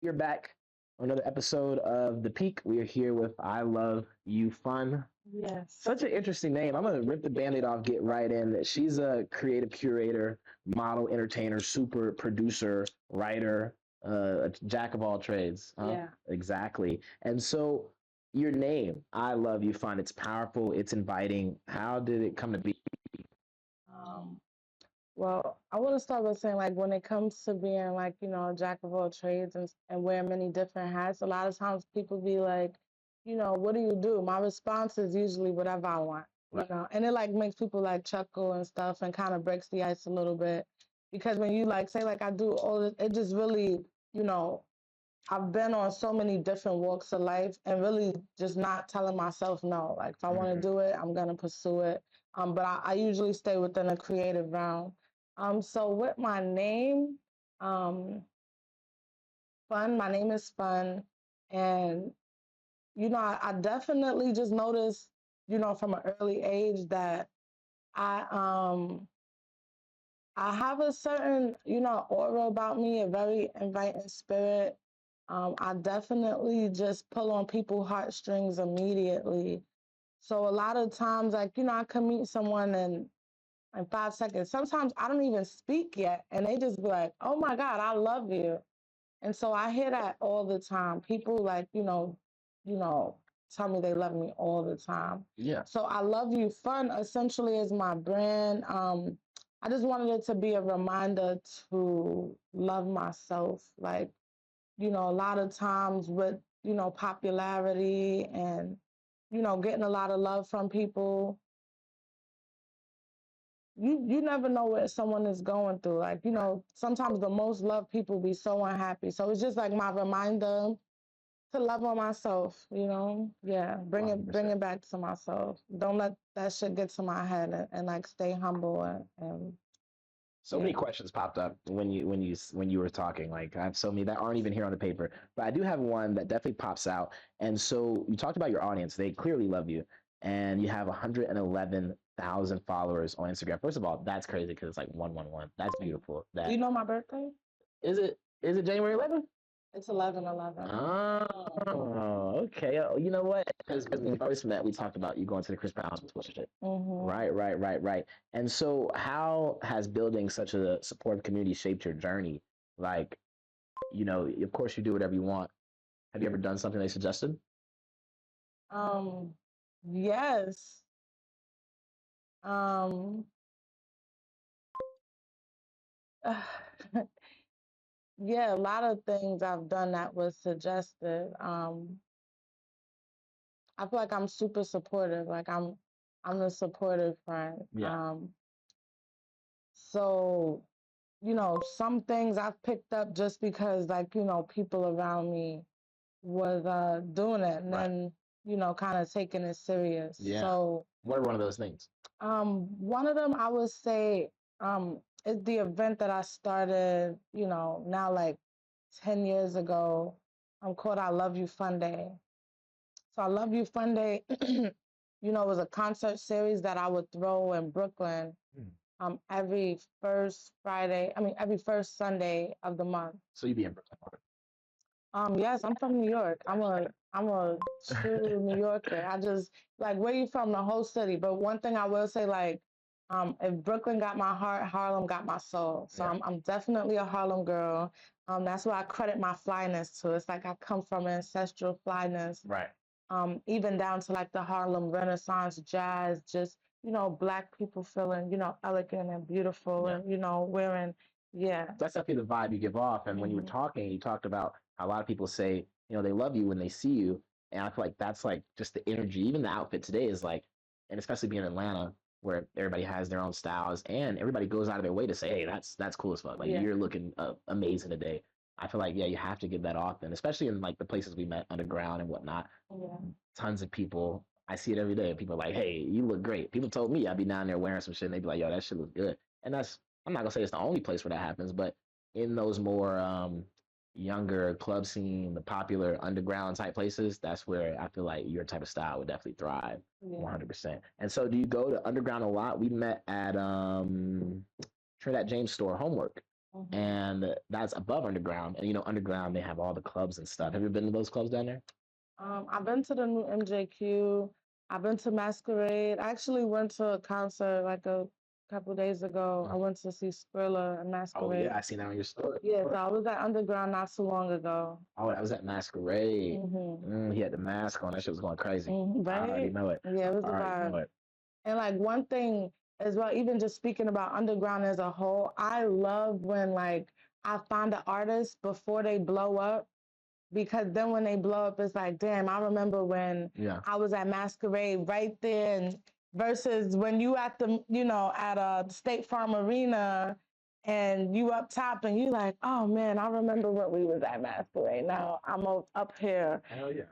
We're back on another episode of The Peak. We are here with I Love You Fun. Yes. Such an interesting name. I'm going to rip the band-aid off, get right in. She's a creative curator, model, entertainer, super producer, writer, a jack of all trades. Huh? Yeah. Exactly. And so your name, I Love You Fun, it's powerful, it's inviting. How did it come to be? Um, well, I want to start by saying, like, when it comes to being, like, a jack of all trades and wearing many different hats, a lot of times people be like, what do you do? My response is usually whatever I want, and it, like, makes people, like, chuckle and stuff and kind of breaks the ice a little bit. Because when you, like, say, like, I do all this, it just really, you know, I've been on so many different walks of life and really just not telling myself no. Like if I want to do it, I'm gonna pursue it. But I usually stay within a creative realm. So with my name, um, Fun. My name is Fun, and I definitely just noticed, from an early age that I I have a certain, aura about me, a very inviting spirit. I definitely just pull on people's heartstrings immediately. So a lot of times, like, I can meet someone in 5 seconds. Sometimes I don't even speak yet, and they just be like, "Oh my God, I love you." And so I hear that all the time. People like, you know, tell me they love me all the time. Yeah. So I love you fun essentially is my brand. I just wanted it to be a reminder to love myself. Like, a lot of times with, popularity and, getting a lot of love from people, you never know what someone is going through. Like, sometimes the most loved people be so unhappy. So it's just like my reminder to love on myself. Yeah, bring 100%. it back to myself. Don't let that shit get to my head and like stay humble and So many questions popped up when you were talking. Like I have so many that aren't even here on the paper, but I do have one that definitely pops out. And so you talked about your audience; they clearly love you, and you have 111,000 followers on Instagram. First of all, that's crazy because it's like 111. That's beautiful. Do That you know my birthday? is it. Is it January 11th? It's 11/11. Oh, okay. You know what? Because when we first met, we talked about you going to the Chris Brown sponsorship. Right, right, right, right. And so, how has building such a supportive community shaped your journey? Like, of course, you do whatever you want. Have you ever done something they suggested? Um, yes. Um, yeah, a lot of things I've done that was suggested. I feel like I'm super supportive. Like I'm a supportive friend. Yeah. So, some things I've picked up just because like, people around me was doing it and Right. then, kind of taking it serious. Yeah. So, What are one of those things? one of them I would say is the event that I started, now like 10 years ago. Called I Love You Fun Day. So I Love You Fun Day, it was a concert series that I would throw in Brooklyn Hmm. every first Sunday of the month. So you be in Brooklyn. Yes, I'm from New York. I'm a true New Yorker. I just like where you from, the whole city. But one thing I will say, like, if Brooklyn got my heart, Harlem got my soul. So Yeah. I'm definitely a Harlem girl. That's why I credit my flyness to. It's like I come from ancestral flyness, Right. even down to like the Harlem Renaissance jazz, just, black people feeling, elegant and beautiful Yeah. and, wearing, yeah. That's definitely the vibe you give off. And when you were talking, you talked about how a lot of people say, they love you when they see you. And I feel like that's like just the energy. Even the outfit today is like, and especially being in Atlanta, where everybody has their own styles and everybody goes out of their way to say, hey, that's cool as fuck. Like Yeah. you're looking amazing today. I feel like, yeah, you have to give that off. And especially in like the places we met underground and whatnot, Yeah. tons of people. I see it every day. People are like, hey, you look great. People told me I'd be down there wearing some shit and they'd be like, yo, that shit looks good. And that's, I'm not gonna say it's the only place where that happens, but in those more younger club scene, the popular underground type places, that's where I feel like your type of style would definitely thrive. Yeah. 100%. And so do you go to underground a lot? We met at Trinidad James store, Homework. Hmm. and that's above underground. And underground they have all the clubs and stuff. Have you been to those clubs down there? I've been to the new MJQ. I've been to Masquerade. I actually went to a concert like a couple days ago. I Mm. went to see Skrilla and Oh Masquerade. yeah, I seen that on your story. Yeah, so I was at Underground not too long ago. Oh, I was at Masquerade. Hmm. He had the mask on. That shit was going crazy. I already Right? know it. Yeah, it was I a already vibe. know it. And like one thing as well, even just speaking about underground as a whole, I love when like I find an artist before they blow up, because then when they blow up, it's like, damn, I remember when Yeah. I was at Masquerade right there, and versus when you at the, at a State Farm Arena and you up top and you like, oh man, I remember when we was at Masquerade. Now I'm up here, Hell yeah.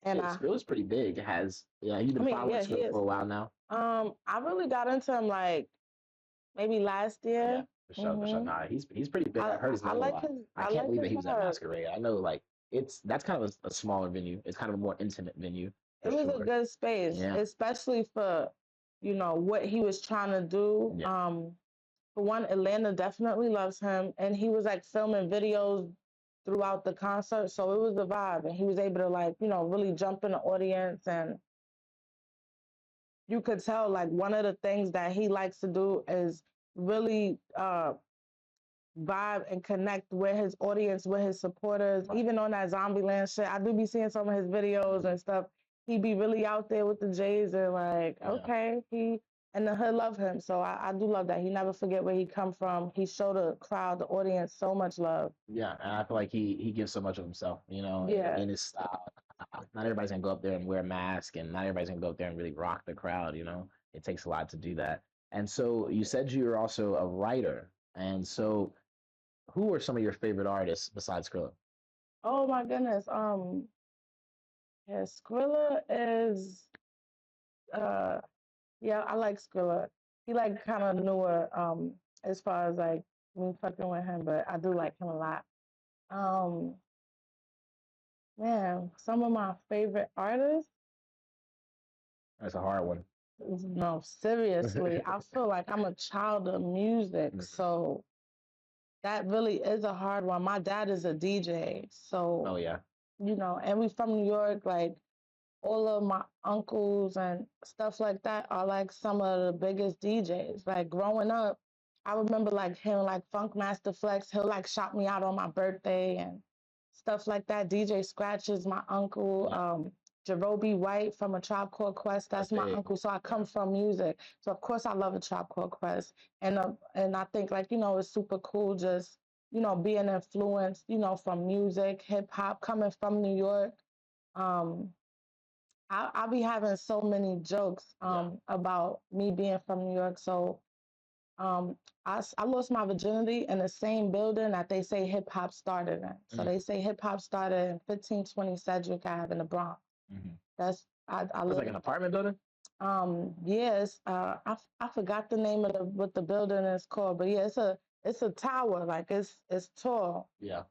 and Shit, Skrilla's pretty big. It has you've I been mean, following yeah, he Skrilla is. for a while now. I really got into him like maybe last Yeah, year. for sure, for sure. Hmm. Nah, he's pretty big. I've heard his I name a like lot. his I I can't like believe his that he was at vibe. Masquerade. I know, like that's kind of a smaller venue. It's kind of a more intimate venue for It was a sure. good space, Yeah, especially for what he was trying to do. yeah, For one, Atlanta definitely loves him, and he was like filming videos throughout the concert, so it was a vibe, and he was able to like really jump in the audience, and you could tell like one of the things that he likes to do is really vibe and connect with his audience, with his supporters. right. Even on that Zombieland shit, I do be seeing some of his videos and stuff. He be really out there with the Jays and like, Yeah, okay, he and the hood love him. So I do love that. He never forget where he come from. He showed the crowd, the audience, so much love. yeah. And I feel like he gives so much of himself, Yeah. in his style. Not everybody's gonna go up there and wear a mask, and not everybody's gonna go up there and really rock the crowd. It takes a lot to do that. And so you said you're also a writer, and so who are some of your favorite artists besides Skrilla? Oh my goodness. Yeah, Skrilla is uh yeah, I like Skrilla. He like kind of newer as far as like me fucking with him, but I do like him a lot. Um, Man, some of my favorite artists. That's a hard one. No, seriously, I feel like I'm a child of music, Mhm. so that really is a hard one. My dad is a DJ, Oh so yeah, and we from New York, like all of my uncles and stuff like that are like some of the biggest DJs. Like growing up, I remember like hearing like Funk Master Flex. He'll like shout me out on my birthday and stuff like that. DJ Scratch is my uncle. yeah, Jerobi White from A Tribe Called Quest. that's That's my big. uncle. So I Yeah, come from music. So of course I love A Tribe Called Quest. And I think like it's super cool just being influenced from music, hip hop, coming from New York. Um, I'll be having so many jokes yeah. about me being from New York. So um, I lost my virginity in the same building that they say hip hop started in. So they Mm-hmm. say hip hop started in 1520 Sedgwick Ave in the Bronx. Mm-hmm. That's I It's like an live. apartment building. Yes, I forgot the name of what the building is called, but yeah, it's a tower, like it's tall. Yeah.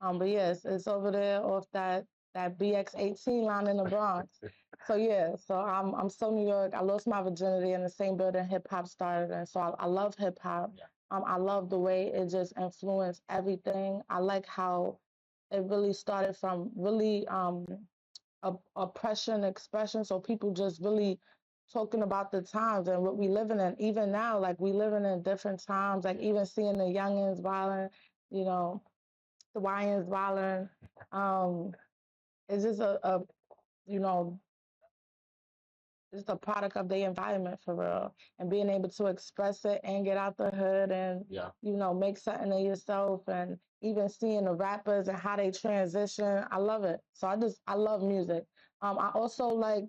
But yes, it's over there off that BX18 line in the Bronx. So yeah, so I'm so New York. I lost my virginity in the same building hip hop started, and so I love hip hop. Yeah. I love the way it just influenced everything. I like how it really started from really oppression expression. So people just really talking about the times and what we living in. Even now, like we living in different times. Like even seeing the youngins violent, you know, the YNs violent. Um, it's just you know, just a product of the environment for real. And being able to express it and get out the hood and, Yeah. make something of yourself and even seeing the rappers and how they transition. I love it. So I love music. I also like,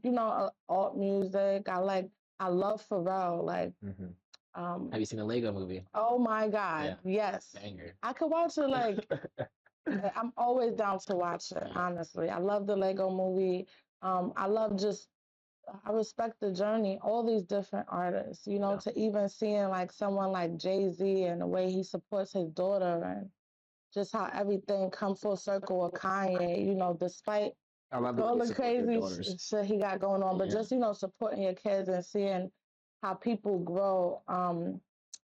alt music. I love Pharrell. Like, Mm-hmm. um, Have you seen the Lego movie? oh my God. Yeah. Yes. Banger. I could watch it like I'm always down to watch it, Yeah. honestly. I love the Lego movie. I love just, I respect the journey, all these different artists, Yeah. to even seeing like someone like Jay-Z and the way he supports his daughter and just how everything come full circle with Kanye, despite I love the way all they the support their crazy daughters. shit he got going on, but Yeah. just, supporting your kids and seeing how people grow.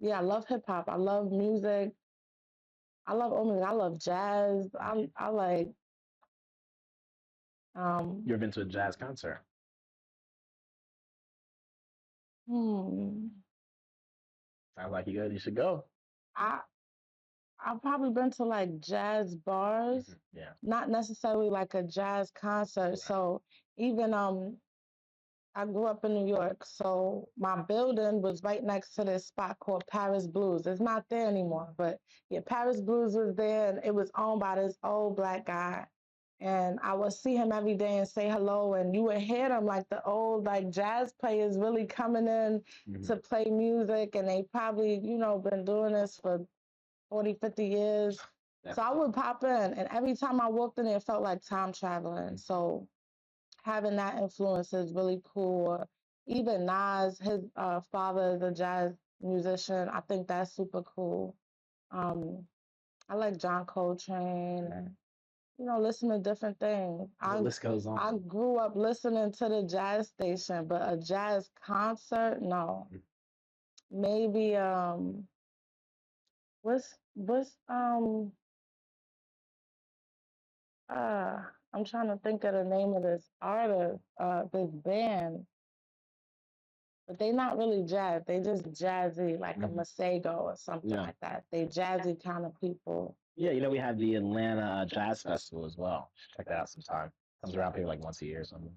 Yeah, I love hip hop. I love music. I love all music. I love jazz. I like You ever been to a jazz concert? hmm. Sounds like you good. You should go. I I've probably been to like jazz bars, Yeah. not necessarily like a jazz concert. Right. So even I grew up in New York, so my building was right next to this spot called Paris Blues. It's not there anymore, but yeah, Paris Blues was there, and it was owned by this old black guy. And I would see him every day and say hello, and you would hear them like the old like jazz players really coming in to play music, and they probably been doing this for 40, 50 years. So I would pop in, and every time I walked in, it felt like time traveling. So having that influence is really cool. Even Nas, his father is a jazz musician. I think that's super cool. Um, I like John Coltrane and listen to different things. The I list goes I on. grew up listening to the jazz station, but a jazz concert, no. Maybe what's uh I'm trying to think of the name of this artist, this band. But they not really jazz. They just jazzy, like a Masego or something Yeah. like that. They jazzy kind of people. Yeah, we have the Atlanta Jazz Festival as well. Check that out sometime. Comes around here like once a year or something.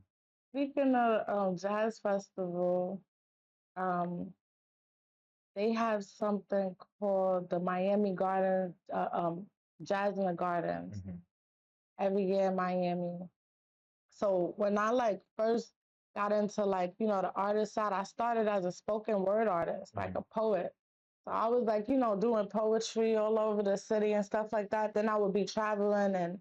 Speaking of jazz festival, um, they have something called the Miami Gardens, Jazz in the Gardens every year in Miami. So when I like first got into like, the artist side, I started as a spoken word artist, like a poet. So I was like, doing poetry all over the city and stuff like that. Then I would be traveling and,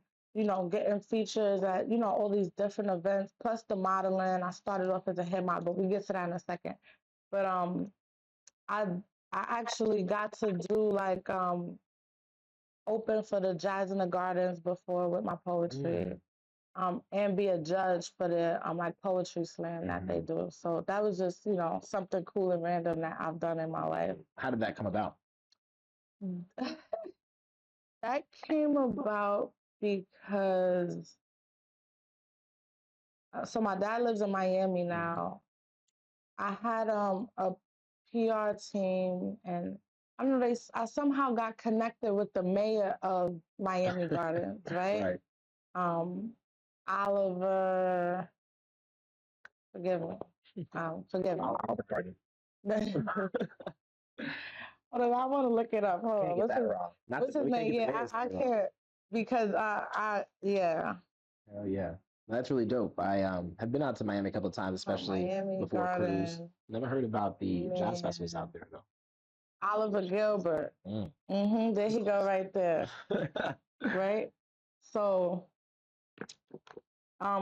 getting features at, all these different events, plus the modeling. I started off as a hair model, but we get to that in a second. But I I actually got to do like open for the Jazz in the Gardens before with my poetry. And be a judge for the like poetry slam that they do. So that was just, something cool and random that I've done in my life. How did that come about? That came about because so my dad lives in Miami now. I had a PR team, and I don't know, I somehow got connected with the mayor of Miami Gardens, right? Right. Um Oliver, forgive me. Forgive me. Hold on, I want to look it up. Hold Can't on. get that wrong. What's his name? Yeah, I can't because yeah. Oh yeah, that's really dope. I have been out to Miami a couple of times, especially Miami before a cruise. Gardens, Never heard about the jazz festivals man. out there though. Oliver Gilbert. There he go right there. Right? So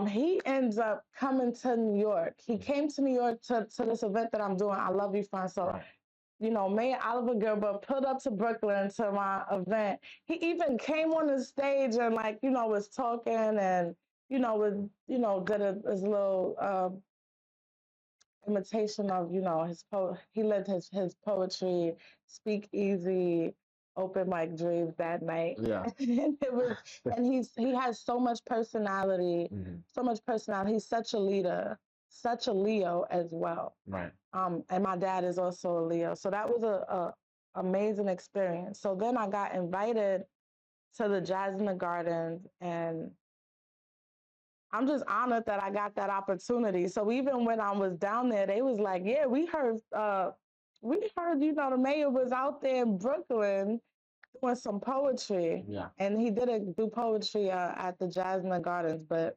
he ends up coming to New York. He came to New York to this event that I'm doing. I love you, friend. So Mayor Oliver Gilbert pulled up to Brooklyn to my event. He even came on the stage and like, was talking and, did his little imitation of, he led his poetry, speak easy, open mic dreams that night. Yeah. And he has so much personality, so much personality. He's such a leader, such a Leo as well. Right. And my dad is also a Leo. So that was a amazing experience. So then I got invited to the Jazz in the Gardens, and I'm just honored that I got that opportunity. So even when I was down there, they was like, "Yeah, we heard, the mayor was out there in Brooklyn doing some poetry." Yeah. And he didn't do poetry at the Jazz in the Gardens, but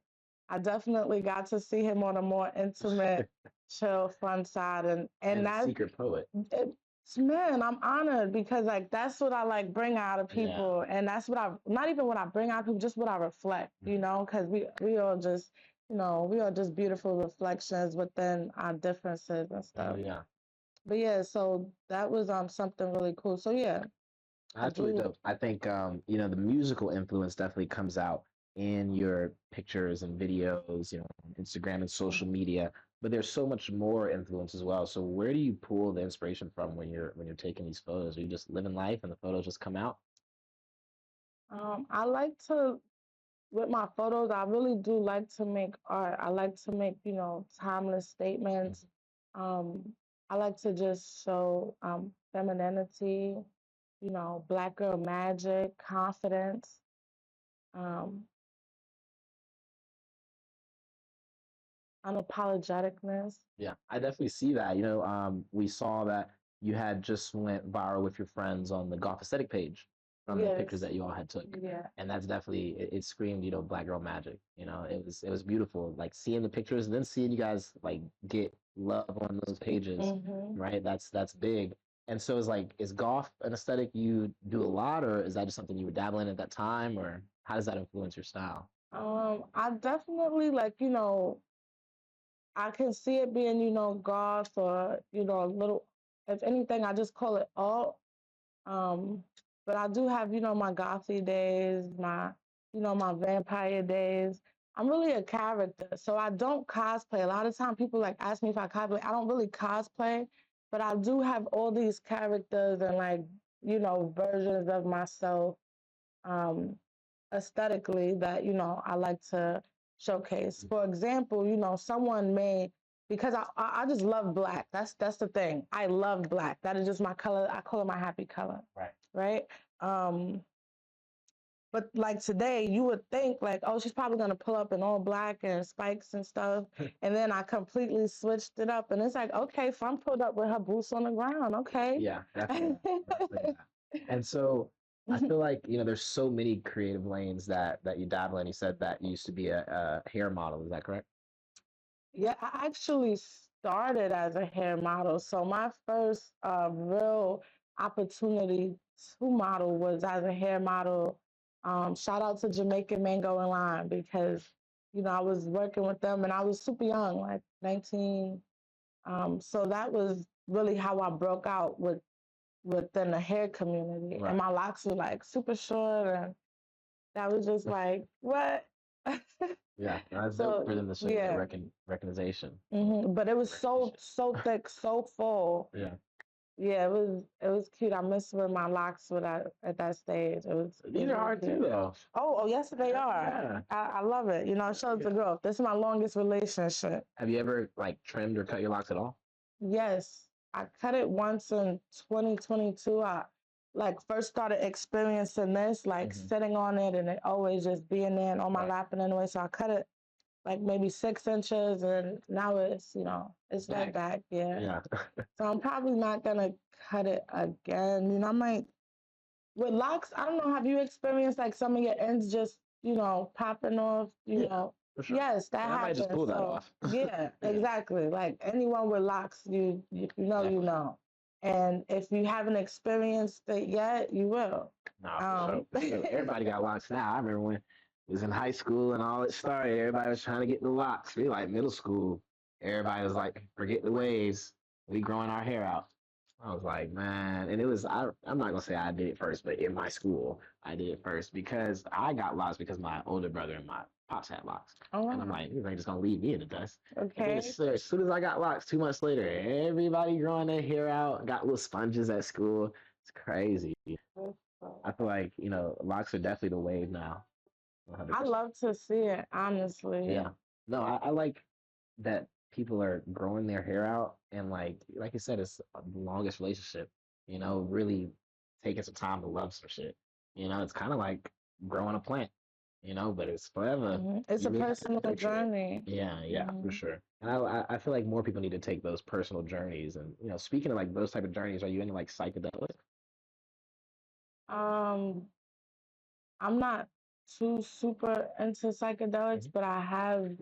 I definitely got to see him on a more intimate, chill, fun side, and a that's secret poet. man, I'm honored because like that's what I like bring out of people, and that's what I not even what I bring out of people, just what I reflect, because we all just we are just beautiful reflections within our differences and stuff. Yeah. But yeah, so that was something really cool. So yeah, That's really dope. I think the musical influence definitely comes out in your pictures and videos, Instagram and social media. But there's so much more influence as well. So where do you pull the inspiration from when you're taking these photos? Are you just living life and the photos just come out? I like to with my photos. I really do like to make art. I like to make timeless statements. Um, I like to just show femininity, black girl magic, confidence, um, unapologeticness. Yeah, I definitely see that. You know, we saw that you had just went viral with your friends on the golf aesthetic page from the pictures Yes. that you all had took, Yeah. and that's definitely it screamed, you know, black girl magic. You know, it was beautiful, like seeing the pictures and then seeing you guys like get love on those pages, hmm right? That's big. And so it's like, is golf an aesthetic you do a lot, or is that just something you were dabbling in at that time, or how does that influence your style? I definitely like, I can see it being, goth or, a little, if anything, I just call it alt. Um, but I do have, my gothy days, my vampire days. I'm really a character, so I don't cosplay. A lot of time people like ask me if I cosplay. I don't really cosplay, but I do have all these characters and like, versions of myself um, aesthetically that I like to showcase. For example, someone may because I just love black. That's the thing. I love black. That is just my color. I call it my happy color. Right. Right. Um, but like today, you would think like, oh, she's probably gonna pull up in all black and spikes and stuff. And then I completely switched it up, and it's like, okay, Fun pulled up with her boots on the ground. Okay. Yeah, definitely. Definitely that. And so I feel like, you know, there's so many creative lanes that you dabble in. You said that you used to be a hair model. Is that correct? Yeah, I actually started as a hair model. So my first real opportunity to model was as a hair model. Shout out to Jamaican Mango and Lime because, I was working with them and I was super young, like 19. So that was really how I broke out within the hair community. Right. And my locks were like super short and that was just like, what? Yeah, that's dope So for them to show you that yeah. recognition. But it was Recognition. so thick, so full. Yeah. Yeah, it was cute. I miss where my locks were at that stage. It These was are really hard too, cute. though. Oh, yes, they are. Yeah. I love it. It shows the Yeah. growth. This is my longest relationship. Have you ever like trimmed or cut your locks at all? Yes, I cut it once in 2022. I like first started experiencing this, like Hmm. sitting on it and it always just being there and on my Right. lap and anyway. So I cut it like maybe 6 inches and now it's right Back. back. Yeah. Yeah. So I'm probably not gonna cut it again. I might with locks. I don't know. Have you experienced like some of your ends just popping off? Yeah, for sure. Yes, that And I might just happens. pull that So off. yeah, Yeah. exactly. Like anyone with locks, you Definitely. know. And if you haven't experienced it yet, you will. No, for sure, Um, for sure. Everybody got locks now. I remember when it was in high school and all it started, everybody was trying to get the locks. We like middle school. Everybody was like, forget the waves. We growing our hair out. I was like, man, and it was I'm not gonna say I did it first, but in my school I did it first because I got locks because my older brother and my pops had locks. oh, And I'm like, these ain't just gonna leave me in the dust. And then okay. as soon as I got locks, 2 months later, everybody growing their hair out, got little sponges at school. It's crazy. I feel like, you know, locks are definitely the wave now. I 100%. love to see it, honestly. Yeah. No, I like that people are growing their hair out and like you said, it's the longest relationship, you know, really taking some time to love some shit. You know, it's kind of like growing a plant, you know, but it's forever. It's You a really have to personal nurture it. journey. Yeah, yeah, for hmm sure. And I feel like more people need to take those personal journeys. And, you know, speaking of like those type of journeys, are you into like psychedelics? Um, I'm not too super into psychedelics, Mhm. but I have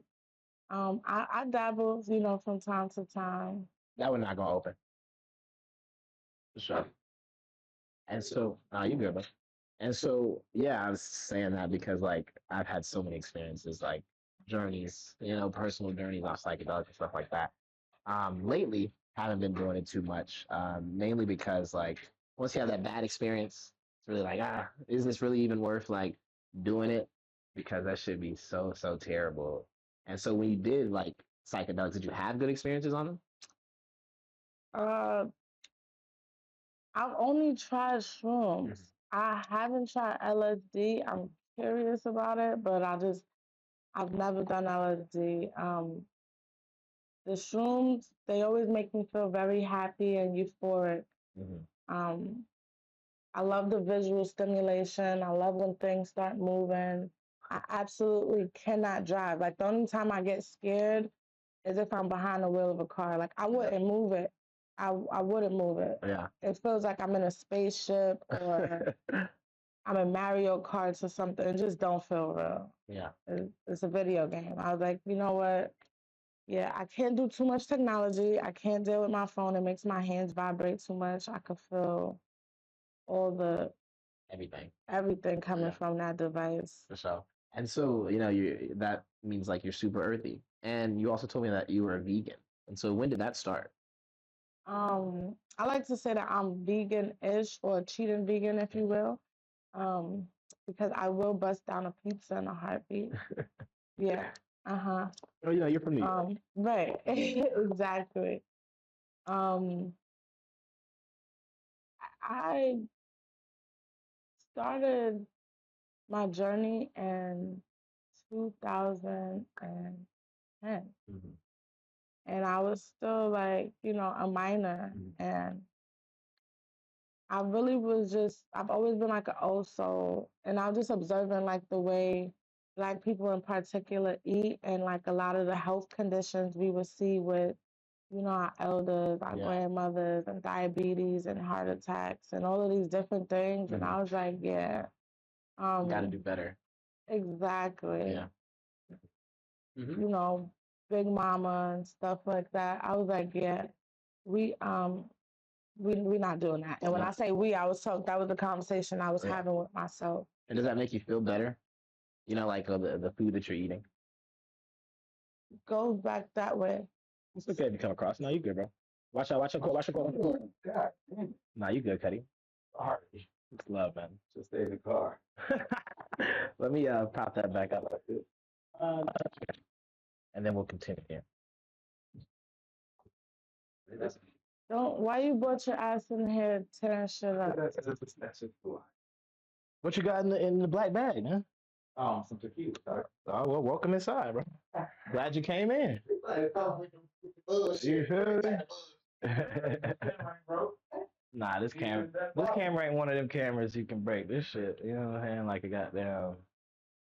I dabble, from time to time. That one not gonna open for sure. And so, you good, bro. And so, yeah, I was saying that because like I've had so many experiences, like journeys, you know, personal journeys off psychedelics and stuff like that. Lately, haven't been doing it too much, mainly because like once you have that bad experience, it's really like, is this really even worth like doing it? Because that should be so terrible. And so when you did like psychedelics, did you have good experiences on them? Uh, I've only tried Mhm. shrooms. I haven't tried LSD. I'm curious about it, but I've never done LSD. The shrooms, they always make me feel very happy and euphoric. Hmm. Um, I love the visual stimulation. I love when things start moving. I absolutely cannot drive. Like the only time I get scared is if I'm behind the wheel of a car. Like I wouldn't move it. I wouldn't move it. Yeah. It feels like I'm in a spaceship or I'm in Mario Kart or something. It just don't feel real. Yeah. It's a video game. I was like, you know what? Yeah, I can't do too much technology. I can't deal with my phone. It makes my hands vibrate too much. I could feel all the Everything. everything coming Yeah, from that device. for sure. And so, you that means like you're super earthy. And you also told me that you were a vegan. And so when did that start? I like to say that I'm vegan-ish or cheating vegan, if you will, um, because I will bust down a pizza in a heartbeat. Yeah. Uh-huh. Oh, you're from New York. Right. Exactly. Um, I started my journey in 2010, Hmm. and I was still like, a minor, Hmm. and I really was I've always been like an old soul. And I was just observing like the way Black people in particular eat and like a lot of the health conditions we would see with, our elders, our Yeah. grandmothers, and diabetes and heart attacks and all of these different things. And Hmm. I was like, yeah, Got to um, do better. exactly. Yeah. Hmm. You know, Big Mama and stuff like that. I was like, yeah, we we not doing that. And when Yeah. I say we, I was talking. That was the conversation I was Yeah. having with myself. And does that make you feel better? Like the food that you're eating? Goes back that way. It's okay if you come across. No, you good, bro. Watch out, watch out. God. Nah, you good, Cuddy. Sorry. It's love, man. Just stay in the car. Let me pop that back up. Uh, and then we'll continue here. Don't. Why you brought your ass in here tearing shit up? That's it. What you got in the black bag, man? Some tequila. Oh, well, welcome inside, bro. Glad you came in. You feel me? Nah, this camera ain't one of them cameras you can break. This shit, you know what I'm saying? Like a goddamn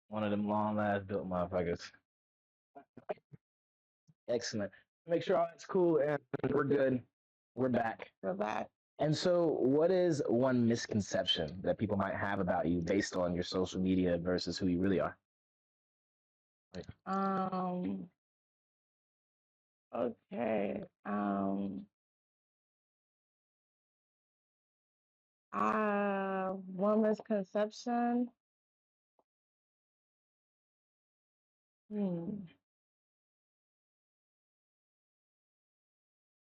one of them long last built motherfuckers. Excellent. Make sure all that's cool and we're good. We're back. For that. And so, what is one misconception that people might have about you based on your social media versus who you really are? Um. Okay. One misconception. Hmm.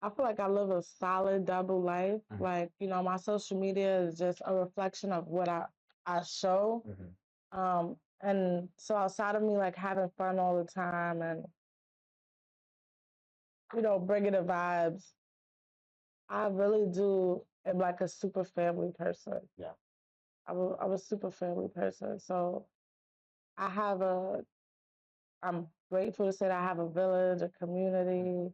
I feel like I live a solid double life. Mhm. Like, my social media is just a reflection of what I show. Mhm. And so outside of me like having fun all the time and, bringing the vibes, I really do am like a super family person. Yeah. I'm a super family person. So I have I'm grateful to say that I have a village, a community,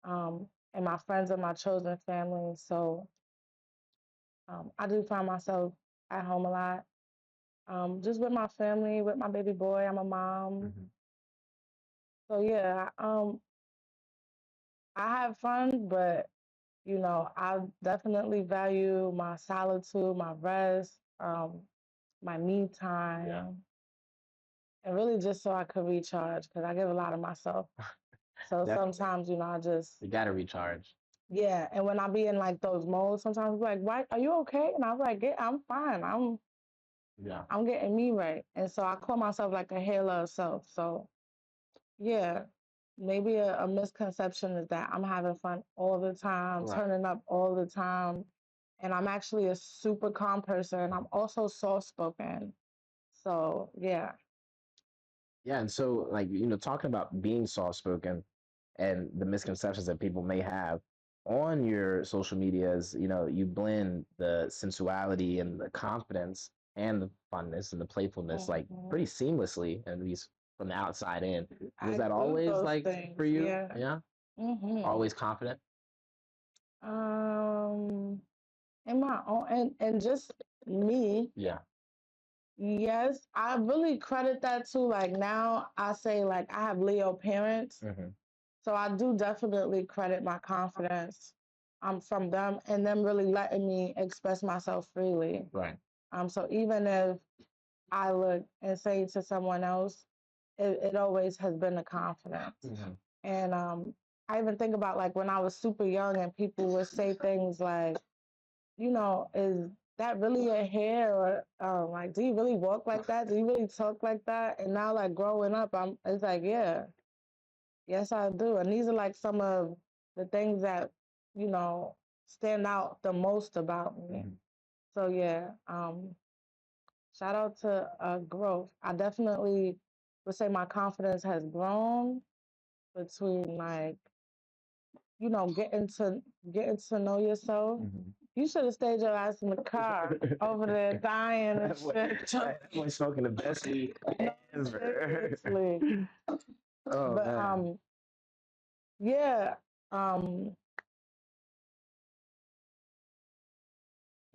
and my friends are my chosen family. So I do find myself at home a lot. Just with my family, with my baby boy. I'm a mom. Mhm. So yeah, I have fun, but I definitely value my solitude, my rest, my me time, Yeah. and really just so I could recharge because I give a lot of myself. So Definitely. sometimes, I just You got to recharge. yeah. And when I be in like those modes, sometimes I'm like, "Why are you okay?" And I'm like, "Yeah, I'm fine. Yeah. I'm getting me right." And so I call myself like a healer of self. So yeah, maybe a misconception is that I'm having fun all the time, Right. turning up all the time. And I'm actually a super calm person. I'm also soft spoken. So, yeah. Yeah. And so, like, talking about being soft spoken and the misconceptions that people may have, on your social medias, you blend the sensuality and the confidence and the funness and the playfulness like pretty seamlessly, at least from the outside in. Was I that do always those like for things, you? yeah. Yeah. Always confident? Um, in my own and just me, Yeah. yes, I really credit that to like now I say like I have Leo parents, so I do definitely credit my confidence from them and them really letting me express myself freely. Right. So even if I look and say to someone else, it always has been the confidence. And I even think about like when I was super young and people would say things like, is that really your hair? Or like, do you really walk like that? Do you really talk like that? And now like growing up, it's like, yeah, yes, I do. And these are like some of the things that, you know, stand out the most about me. So yeah, shout out to growth. I definitely would say my confidence has grown between like, getting to know yourself. You should have stayed your ass in the car over there dying and shit. That boy smoking the best weed ever. Seriously. Oh But man. yeah. Um,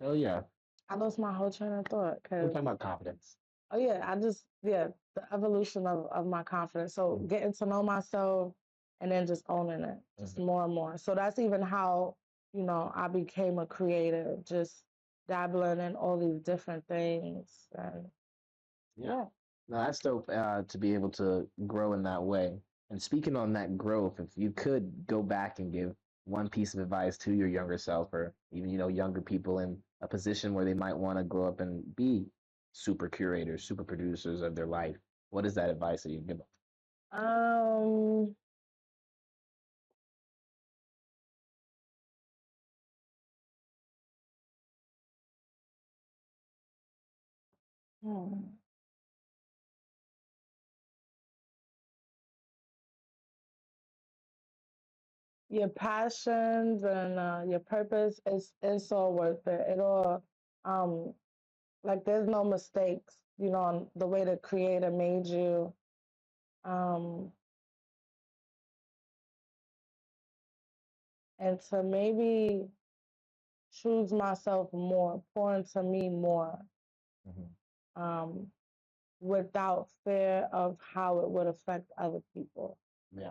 Oh yeah. I lost my whole train of thought We're because talking about confidence. oh yeah, the evolution of my confidence. So getting to know myself and then just owning it, just more and more. So that's even how, I became a creative, just dabbling in all these different things. And yeah. No, that's dope to be able to grow in that way. And speaking on that growth, if you could go back and give one piece of advice to your younger self, or even younger people in a position where they might want to grow up and be super curators, super producers of their life, what is that advice that you give them? Um, hmm. Your passions and your purpose is all worth it. It all um like there's no mistakes, on the way the creator made you. Um and to maybe choose myself more, pour into me more, um, without fear of how it would affect other people. Yeah.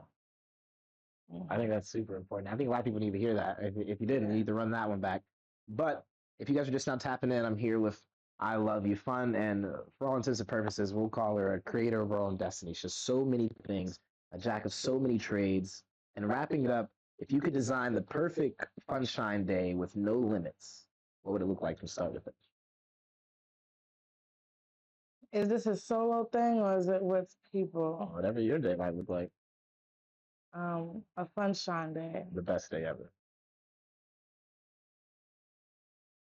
I think that's super important. I think a lot of people need to hear that. If you didn't, you need to run that one back. But if you guys are just now tapping in, I'm here with I Love You Fun. And for all intents and purposes, we'll call her a creator of her own destiny. She's so many things, a jack of so many trades. And wrapping it up, if you could design the perfect sunshine day with no limits, what would it look like from start to finish? Is this a solo thing or is it with people? Whatever your day might look like. A sunshine day. The best day ever.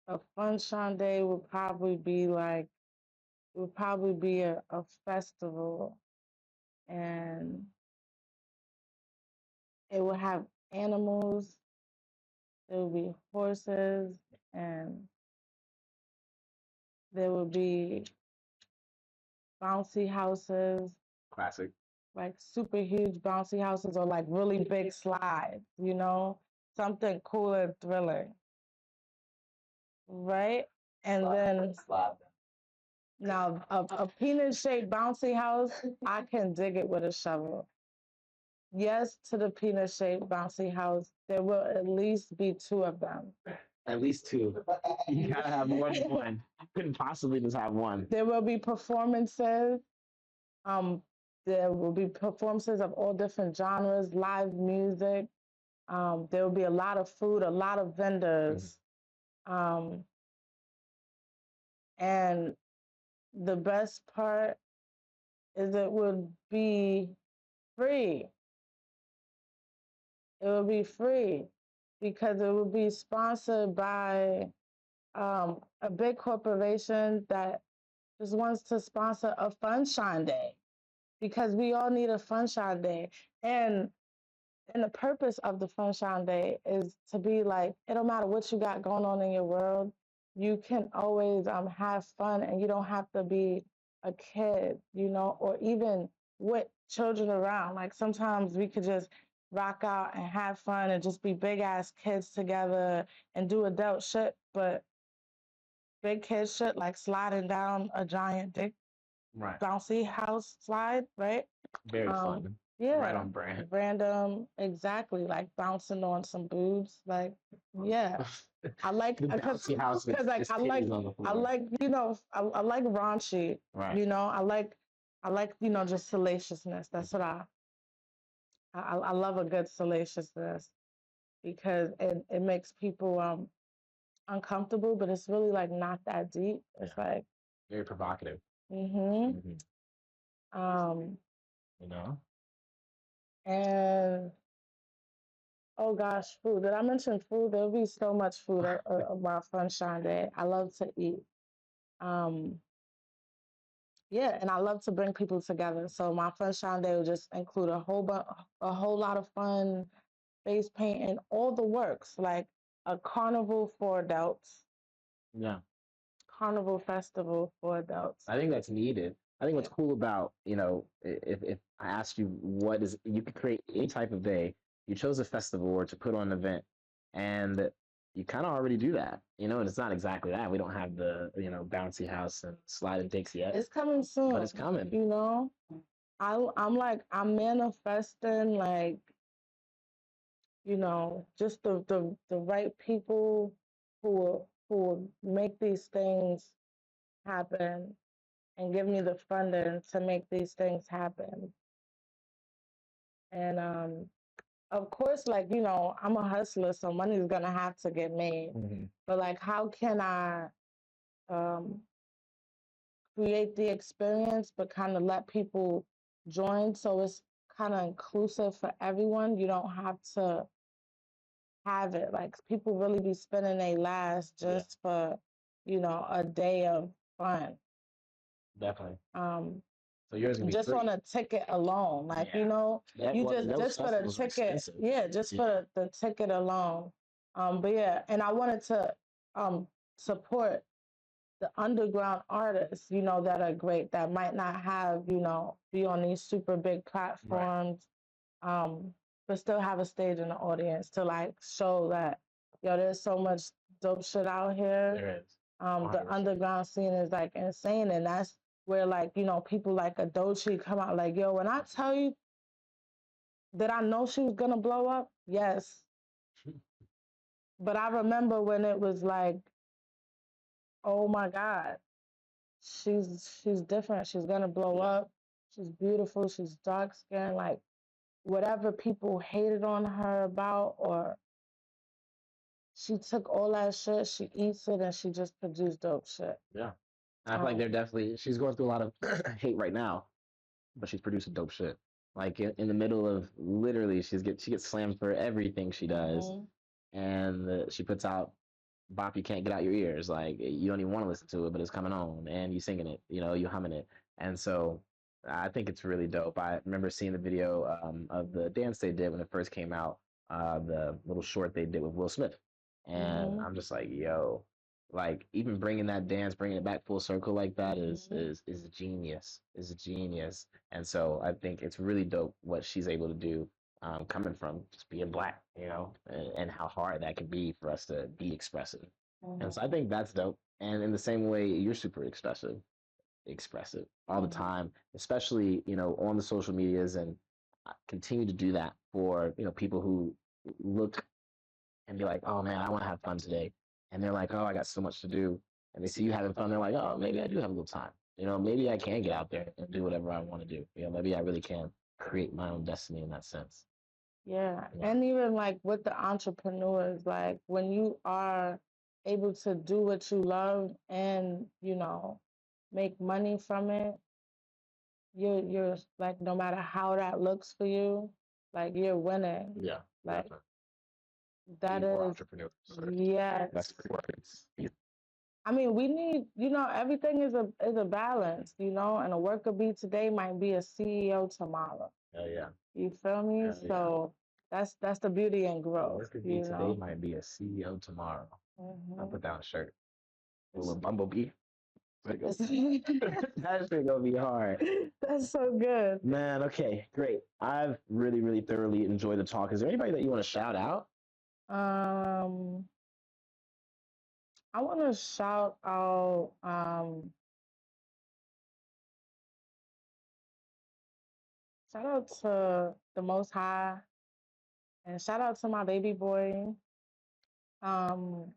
A sunshine day would probably be a festival, and it would have animals. There would be horses, and there would be bouncy houses, Classic. like super huge bouncy houses, or like really big slides. Something cool and thrilling, right? And then now a peanut shaped bouncy house, I can dig it with a shovel. Yes, to the peanut shaped bouncy house. There will at least be two of them. At least two. You gotta have more than one. You couldn't possibly just have one. There will be performances. Um, there will be performances of all different genres, live music. There will be a lot of food, a lot of vendors. Um, and the best part is it would be free. It would be free because it would be sponsored by a big corporation that just wants to sponsor a Funshine Day because we all need a Funshine Day. And And the purpose of the Sunshine Day is to be like, it don't matter what you got going on in your world, you can always have fun, and you don't have to be a kid, or even with children around. Like sometimes we could just rock out and have fun and just be big ass kids together and do adult shit, but big kid shit like sliding down a giant dick Right. bouncy house slide, right? Very fun. Yeah, Right on brand. random, exactly, like bouncing on some boobs, like yeah. I like The bouncy house with like just titties on the floor. I like I like raunchy, Right. I like just salaciousness. That's what I love a good salaciousness because it makes people uncomfortable, but it's really like not that deep. It's like very provocative. mm-hmm. Um You know? and oh gosh, food. Did I mention food? There'll be so much food about Sunshine Day. I love to eat. Um, yeah, and I love to bring people together. So my Sunshine Day will just include a whole lot of fun, face painting, all the works, like a carnival for adults. Yeah. Carnival festival for adults. I think that's needed. I think what's cool about, if I asked you what is, you could create any type of day, you chose a festival or to put on an event, and you kind of already do that, and it's not exactly that. We don't have the, bouncy house and sliding dicks yet. It's coming soon. But it's coming. I'm manifesting like, just the right people who will make these things happen and give me the funding to make these things happen. And of course, like, I'm a hustler, so money's gonna have to get made. Mm-hmm. But like, how can I um, create the experience, but kind of let people join so it's kind of inclusive for everyone? You don't have to have it. Like people really be spending their last just for, a day of fun. Definitely. So yours gonna be just free. On a ticket alone, like you just for the ticket, just for the ticket alone. But yeah, and I wanted to support the underground artists, that are great that might not have, be on these super big platforms, but still have a stage in the audience to like show that there's so much dope shit out here. There is. The underground scene is like insane, and that's where like people like Adochi come out like, yo, when I tell you that I know she was gonna blow up, yes. But I remember when it was like, oh my God, she's different. She's gonna blow up. She's beautiful. She's dark skinned. Like whatever people hated on her about, or she took all that shit, she eats it, and she just produced dope shit. Yeah. I feel like she's going through a lot of hate right now, but she's producing dope shit. Like in the middle of literally, she gets slammed for everything she does, and she puts out "Bop You Can't Get Out Your Ears." Like you don't even want to listen to it, but it's coming on, and you singing it, you humming it, and so I think it's really dope. I remember seeing the video of the dance they did when it first came out, the little short they did with Will Smith, and I'm just like, yo, like even bringing that dance, bringing it back full circle like that is genius. Is a genius. And so I think it's really dope what she's able to do, coming from just being black, and how hard that can be for us to be expressive. And so I think that's dope. And in the same way, you're super expressive all the time, especially on the social medias, and continue to do that for people who look and be like, oh man, I want to have fun today. And they're like, oh, I got so much to do. And they see you having fun. They're like, oh, maybe I do have a little time. Maybe I can get out there and do whatever I want to do. Maybe I really can create my own destiny in that sense. Yeah. And even like with the entrepreneurs, like when you are able to do what you love and, make money from it, you're like, no matter how that looks for you, like you're winning. Yeah. Like definitely. that is entrepreneurs. yes. That's words. I mean, we need, everything is a balance, and a worker bee today might be a CEO tomorrow. Oh yeah. You feel me? So that's the beauty in Well, growth, this could be you today know. might be a CEO tomorrow. I'll Hmm. put down a shirt. A It's, little bumblebee. it's That shit gonna be hard. that's so good. Man, okay, great. I've really, really thoroughly enjoyed the talk. Is there anybody that you want to shout out? Um, I want to shout out. Shout out to the Most High, and shout out to my baby boy. Um,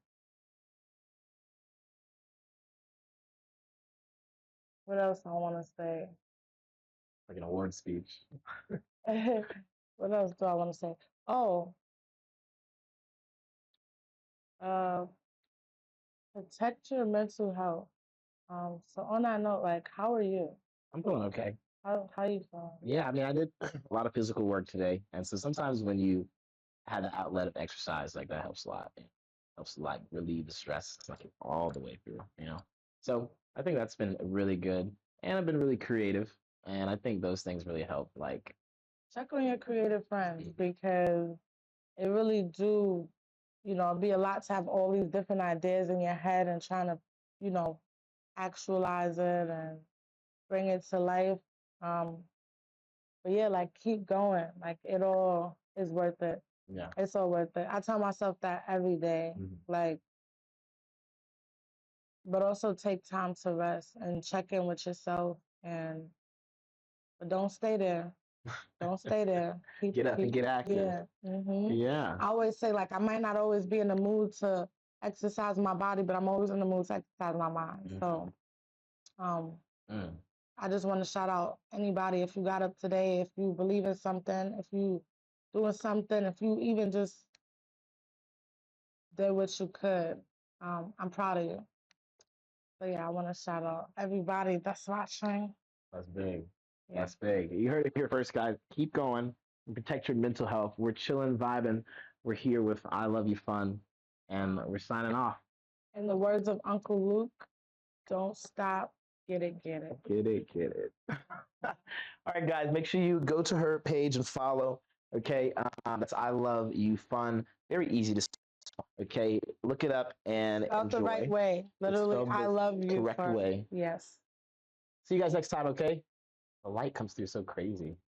what else I want to say? Like an award speech. What else do I want to say? Oh, uh, protect your mental health. So on that note, like, how are you? I'm doing okay. How you feeling? Yeah, I mean, I did a lot of physical work today, and so sometimes when you have the outlet of exercise, like that helps a lot. It helps like relieve the stress, like all the way through, you know. So I think that's been really good, and I've been really creative, and I think those things really help. Like, Check on your creative friends because it really do, be a lot to have all these different ideas in your head and trying to, you know, actualize it and bring it to life. Um, but yeah, like keep going. Like it all is worth it. yeah, It's all worth it. I tell myself that every day. Like, but also take time to rest and check in with yourself and but don't stay there. Don't stay there. get up and get active. Yeah. Yeah. I always say like I might not always be in the mood to exercise my body, but I'm always in the mood to exercise my mind. So, um, Mm. I just want to shout out anybody if you got up today, if you believe in something, if you doing something, if you even just did what you could. I'm proud of you. So yeah, I want to shout out everybody that's watching. That's big. Yeah. That's big. You heard it here first, guys. Keep going and protect your mental health. We're chilling, vibing. We're here with I Love You Fun, and we're signing off. In the words of Uncle Luke, don't stop. Get it, get it. Get it, get it. All right, guys, make sure you go to her page and follow. Okay, that's I Love You Fun. Very easy to spell. Okay, look it up and Spelled the enjoy. right way. Literally, spelled I the love you. correct way. Yes. See you guys next time. Okay. The light comes through so crazy.